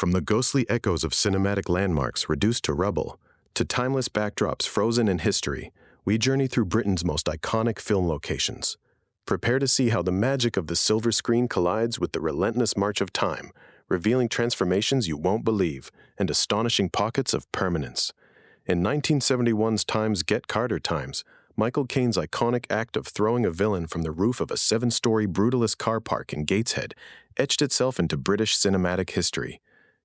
From the ghostly echoes of cinematic landmarks reduced to rubble, to timeless backdrops frozen in history, we journey through Britain's most iconic film locations. Prepare to see how the magic of the silver screen collides with the relentless march of time, revealing transformations you won't believe and astonishing pockets of permanence. In 1971's Times Get Carter Times, Michael Caine's iconic act of throwing a villain from the roof of a 7-story brutalist car park in Gateshead etched itself into British cinematic history.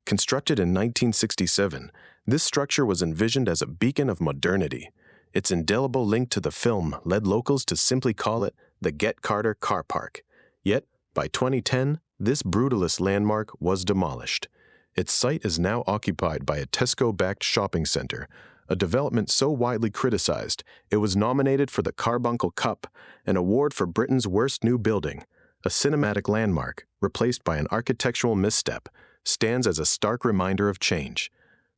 Constructed in 1967, this structure was envisioned as a beacon of modernity. Its indelible link to the film led locals to simply call it the Get Carter Car Park. Yet, by 2010, this brutalist landmark was demolished. Its site is now occupied by a Tesco-backed shopping center, a development so widely criticized it was nominated for the Carbuncle Cup, an award for Britain's worst new building. A cinematic landmark, replaced by an architectural misstep, stands as a stark reminder of change.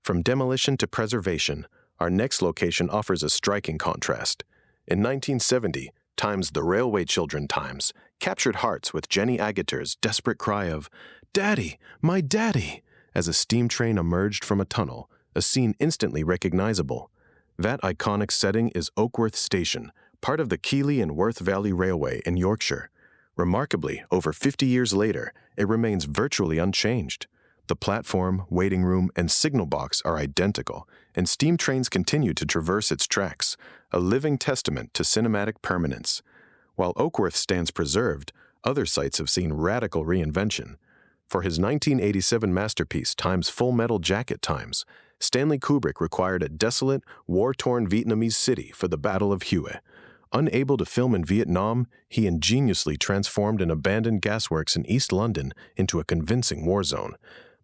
From demolition to preservation, our next location offers a striking contrast. In 1970, Times' The Railway Children Times captured hearts with Jenny Aguter's desperate cry of, "Daddy, my daddy!" as a steam train emerged from a tunnel, a scene instantly recognizable. That iconic setting is Oakworth Station, part of the Keighley and Worth Valley Railway in Yorkshire. Remarkably, over 50 years later, it remains virtually unchanged. The platform, waiting room, and signal box are identical, and steam trains continue to traverse its tracks, a living testament to cinematic permanence. While Oakworth stands preserved, other sites have seen radical reinvention. For his 1987 masterpiece, Times Full Metal Jacket Times, Stanley Kubrick required a desolate, war-torn Vietnamese city for the Battle of Hue. Unable to film in Vietnam, he ingeniously transformed an abandoned gasworks in East London into a convincing war zone.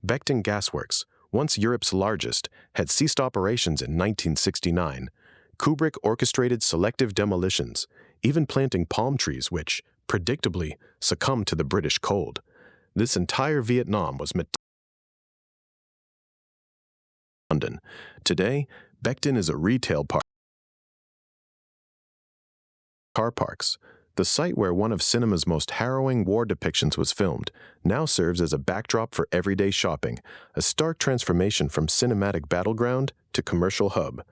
Plockton Gasworks, once Europe's largest, had ceased operations in 1969. Kubrick orchestrated selective demolitions, even planting palm trees which, predictably, succumbed to the British cold. This entire Vietnam was London. Today, Plockton is a retail car parks. The site where one of cinema's most harrowing war depictions was filmed now serves as a backdrop for everyday shopping, a stark transformation from cinematic battleground to commercial hub.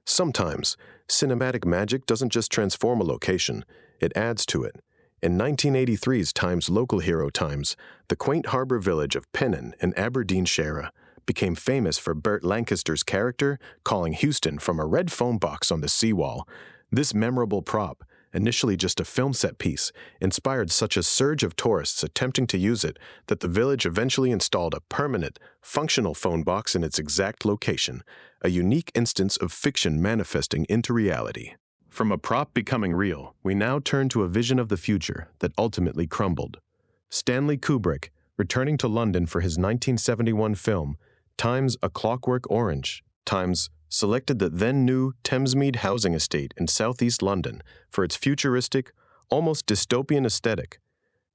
Sometimes, cinematic magic doesn't just transform a location, it adds to it. In 1983's Times Local Hero Times, the quaint harbor village of Pennon in Aberdeenshire became famous for Burt Lancaster's character calling Houston from a red phone box on the seawall. This memorable prop, initially just a film set piece, inspired such a surge of tourists attempting to use it that the village eventually installed a permanent, functional phone box in its exact location, a unique instance of fiction manifesting into reality. From a prop becoming real, we now turn to a vision of the future that ultimately crumbled. Stanley Kubrick, returning to London for his 1971 film, Times A Clockwork Orange, Times selected the then-new Thamesmead housing estate in southeast London for its futuristic, almost dystopian aesthetic.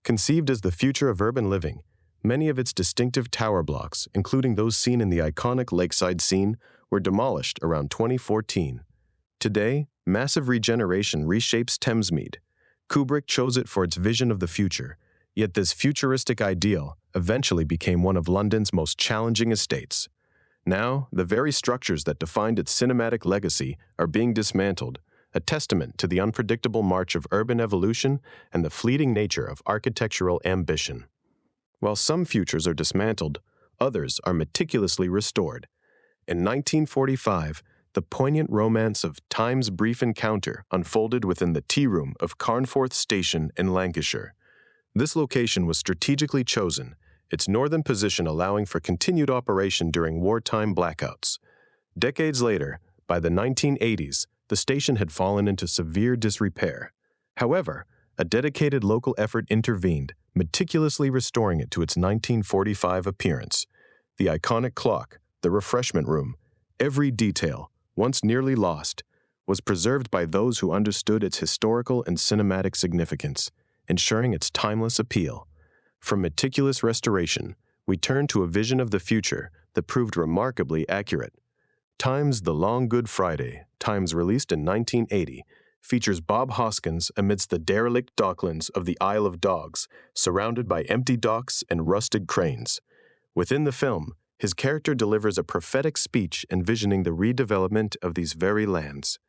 Conceived as the future of urban living, many of its distinctive tower blocks, including those seen in the iconic lakeside scene, were demolished around 2014. Today, massive regeneration reshapes Thamesmead. Kubrick chose it for its vision of the future, yet this futuristic ideal eventually became one of London's most challenging estates. Now, the very structures that defined its cinematic legacy are being dismantled, a testament to the unpredictable march of urban evolution and the fleeting nature of architectural ambition. While some futures are dismantled, others are meticulously restored. In 1945, the poignant romance of Time's brief encounter unfolded within the tea room of Carnforth Station in Lancashire. This location was strategically chosen, its northern position allowing for continued operation during wartime blackouts. Decades later, by the 1980s, the station had fallen into severe disrepair. However, a dedicated local effort intervened, meticulously restoring it to its 1945 appearance. The iconic clock, the refreshment room, every detail, once nearly lost, was preserved by those who understood its historical and cinematic significance, ensuring its timeless appeal. From meticulous restoration, we turn to a vision of the future that proved remarkably accurate. Times The Long Good Friday, Times released in 1980, features Bob Hoskins amidst the derelict docklands of the Isle of Dogs, surrounded by empty docks and rusted cranes. Within the film, His character delivers a prophetic speech envisioning the redevelopment of these very lands.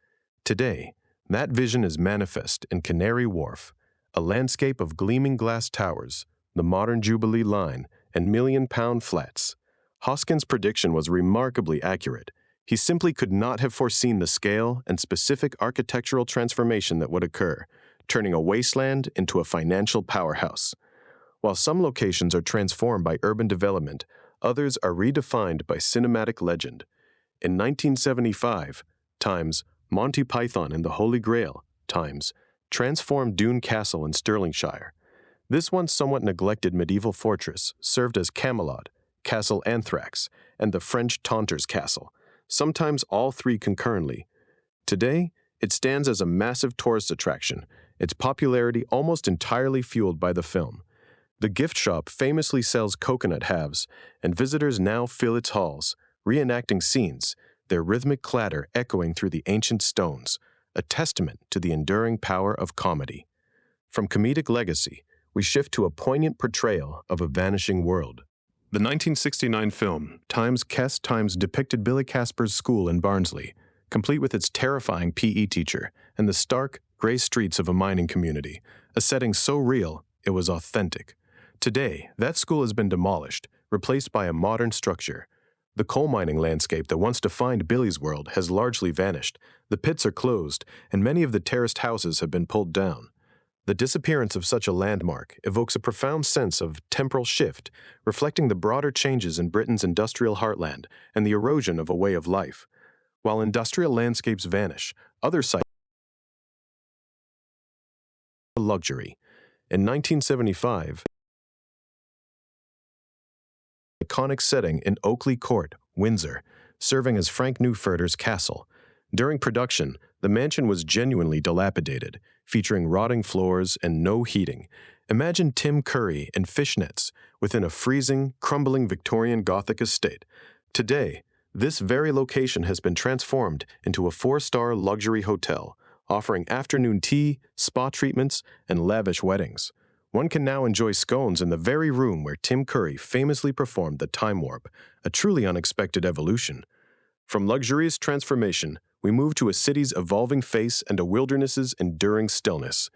Today, that vision is manifest in Canary Wharf, a landscape of gleaming glass towers, the modern Jubilee Line, and million-pound flats. Hoskins' prediction was remarkably accurate. He simply could not have foreseen the scale and specific architectural transformation that would occur, turning a wasteland into a financial powerhouse. While some locations are transformed by urban development, others are redefined by cinematic legend. In 1975, Times Monty Python and the Holy Grail, Times transformed Doone Castle in Stirlingshire. This once somewhat neglected medieval fortress served as Camelot, Castle Anthrax, and the French Taunters Castle, sometimes all three concurrently. Today, it stands as a massive tourist attraction, its popularity almost entirely fueled by the film. The gift shop famously sells coconut halves, and visitors now fill its halls, reenacting scenes, their rhythmic clatter echoing through the ancient stones, a testament to the enduring power of comedy. From comedic legacy, we shift to a poignant portrayal of a vanishing world. The 1969 film, Times depicted Billy Casper's school in Barnsley, complete with its terrifying PE teacher and the stark, gray streets of a mining community, a setting so real it was authentic. Today, that school has been demolished, replaced by a modern structure. The coal mining landscape that once defined Billy's world has largely vanished. The pits are closed, and many of the terraced houses have been pulled down. The disappearance of such a landmark evokes a profound sense of temporal shift, reflecting the broader changes in Britain's industrial heartland and the erosion of a way of life. While industrial landscapes vanish, other sites luxury. In 1975, iconic setting in Oakley Court, Windsor, serving as Frank Neufurter's castle. During production, the mansion was genuinely dilapidated, featuring rotting floors and no heating. Imagine Tim Curry in fishnets within a freezing, crumbling Victorian Gothic estate. Today, this very location has been transformed into a 4-star luxury hotel, offering afternoon tea, spa treatments, and lavish weddings. One can now enjoy scones in the very room where Tim Curry famously performed the time warp, a truly unexpected evolution. From luxurious transformation, we move to a city's evolving face and a wilderness's enduring stillness.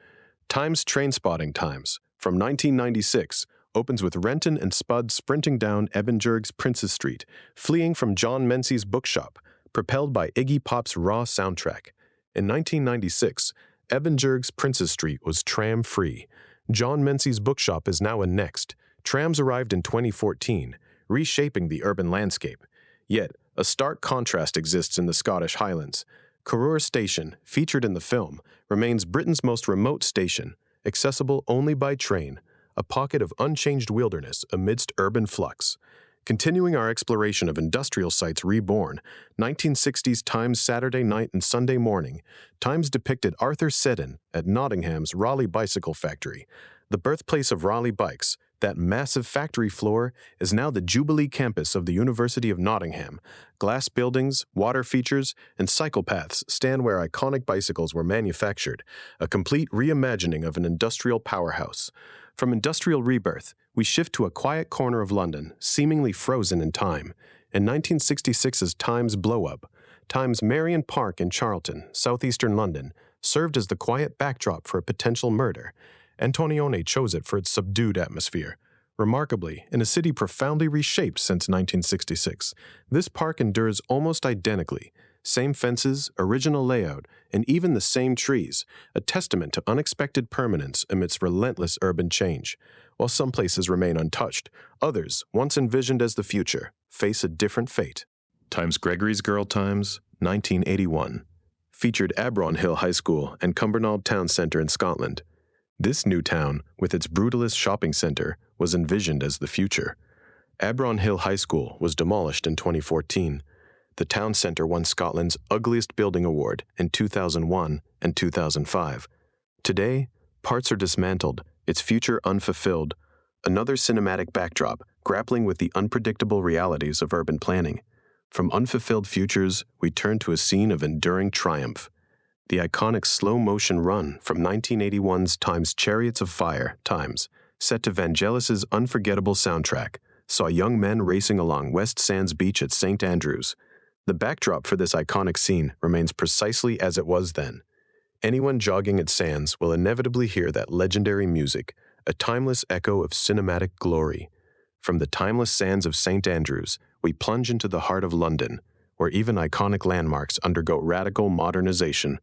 Times Trainspotting Times, from 1996, opens with Renton and Spud sprinting down Ebenjerg's Princes Street, fleeing from John Menzies' bookshop, propelled by Iggy Pop's Raw soundtrack. In 1996, Ebenjerg's Princes Street was tram-free. John Menzies' bookshop is now a Next. Trams arrived in 2014, reshaping the urban landscape. Yet, a stark contrast exists in the Scottish Highlands. Carrour Station, featured in the film, remains Britain's most remote station, accessible only by train, a pocket of unchanged wilderness amidst urban flux. Continuing our exploration of industrial sites reborn, 1960s Times Saturday Night and Sunday Morning, Times depicted Arthur Seddon at Nottingham's Raleigh Bicycle Factory. The birthplace of Raleigh bikes, that massive factory floor is now the Jubilee campus of the University of Nottingham. Glass buildings, water features, and cycle paths stand where iconic bicycles were manufactured, a complete reimagining of an industrial powerhouse. From industrial rebirth, we shift to a quiet corner of London, seemingly frozen in time. In 1966's Times blow-up, Times Marion Park in Charlton, southeastern London, served as the quiet backdrop for a potential murder. Antonioni chose it for its subdued atmosphere. Remarkably, in a city profoundly reshaped since 1966, this park endures almost identically. Same fences, original layout, and even the same trees, a testament to unexpected permanence amidst relentless urban change. While some places remain untouched, others, once envisioned as the future, face a different fate. Times Gregory's Girl Times, 1981. Featured Abron Hill High School and Cumbernauld Town Centre in Scotland. This new town, with its brutalist shopping centre, was envisioned as the future. Abron Hill High School was demolished in 2014. The town centre won Scotland's Ugliest Building Award in 2001 and 2005. Today, parts are dismantled, its future unfulfilled. Another cinematic backdrop, grappling with the unpredictable realities of urban planning. From unfulfilled futures, we turn to a scene of enduring triumph. The iconic slow-motion run from 1981's Times Chariots of Fire, Times, set to Vangelis's unforgettable soundtrack, saw young men racing along West Sands Beach at St. Andrews. The backdrop for this iconic scene remains precisely as it was then. Anyone jogging at Sands will inevitably hear that legendary music, a timeless echo of cinematic glory. From the timeless sands of St. Andrews, we plunge into the heart of London, where even iconic landmarks undergo radical modernization.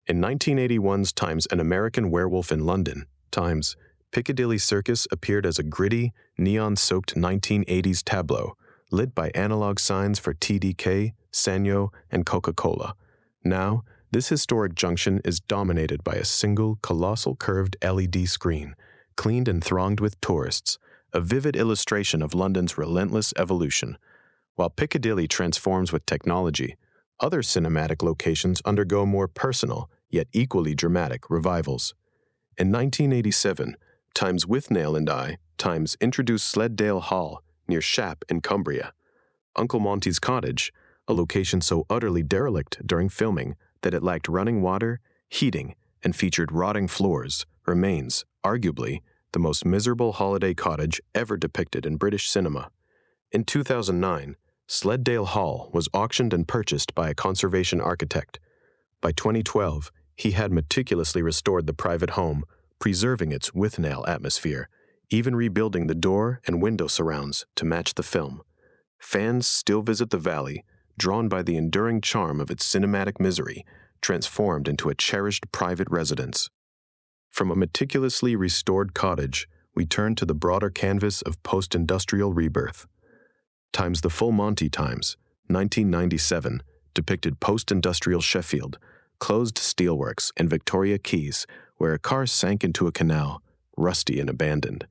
In 1981's Times An American Werewolf in London, Times, Piccadilly Circus appeared as a gritty, neon-soaked 1980s tableau, lit by analog signs for TDK, Sanyo, and Coca-Cola. Now, this historic junction is dominated by a single, colossal curved LED screen, cleaned and thronged with tourists, a vivid illustration of London's relentless evolution. While Piccadilly transforms with technology, other cinematic locations undergo more personal, yet equally dramatic, revivals. In 1987, Times Withnail and I, Times introduced Sleddale Hall, near Shap in Cumbria. Uncle Monty's Cottage, a location so utterly derelict during filming that it lacked running water, heating, and featured rotting floors, remains, arguably, the most miserable holiday cottage ever depicted in British cinema. In 2009, Sleddale Hall was auctioned and purchased by a conservation architect. By 2012, he had meticulously restored the private home, preserving its Withnail atmosphere, even rebuilding the door and window surrounds to match the film. Fans still visit the valley, drawn by the enduring charm of its cinematic misery, transformed into a cherished private residence. From a meticulously restored cottage, we turn to the broader canvas of post-industrial rebirth. Times The Full Monty Times, 1997, depicted post-industrial Sheffield, closed steelworks, and Victoria Keys, where a car sank into a canal, rusty and abandoned.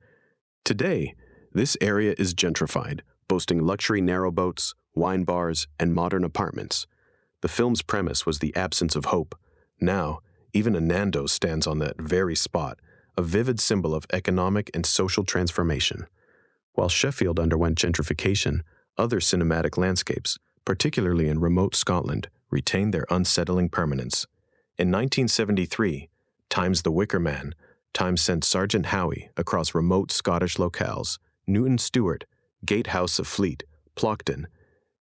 Today, this area is gentrified, boasting luxury narrowboats, wine bars, and modern apartments. The film's premise was the absence of hope. Now, even a Nando's stands on that very spot, a vivid symbol of economic and social transformation. While Sheffield underwent gentrification, other cinematic landscapes, particularly in remote Scotland, retained their unsettling permanence. In 1973, Times The Wicker Man, Times sent Sergeant Howie across remote Scottish locales, Newton Stewart, Gatehouse of Fleet, Plockton.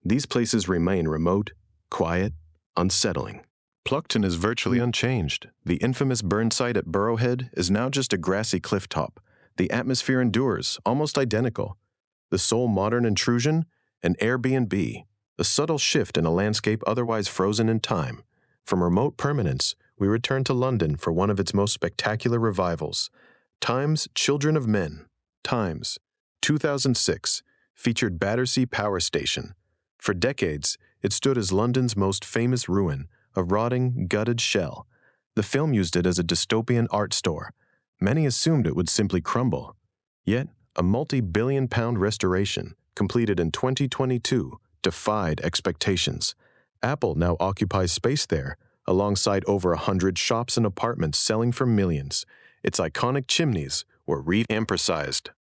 These places remain remote, quiet, unsettling. Plockton is virtually unchanged. The infamous burn site at Burrowhead is now just a grassy clifftop. The atmosphere endures, almost identical. The sole modern intrusion? An Airbnb, a subtle shift in a landscape otherwise frozen in time. From remote permanence, we return to London for one of its most spectacular revivals. Times Children of Men, Times, 2006, featured Battersea Power Station. For decades, it stood as London's most famous ruin, a rotting, gutted shell. The film used it as a dystopian art store. Many assumed it would simply crumble. Yet, a multi-billion-pound restoration, completed in 2022, defied expectations. Apple now occupies space there, alongside over 100 shops and apartments selling for millions. Its iconic chimneys were re-emphasized.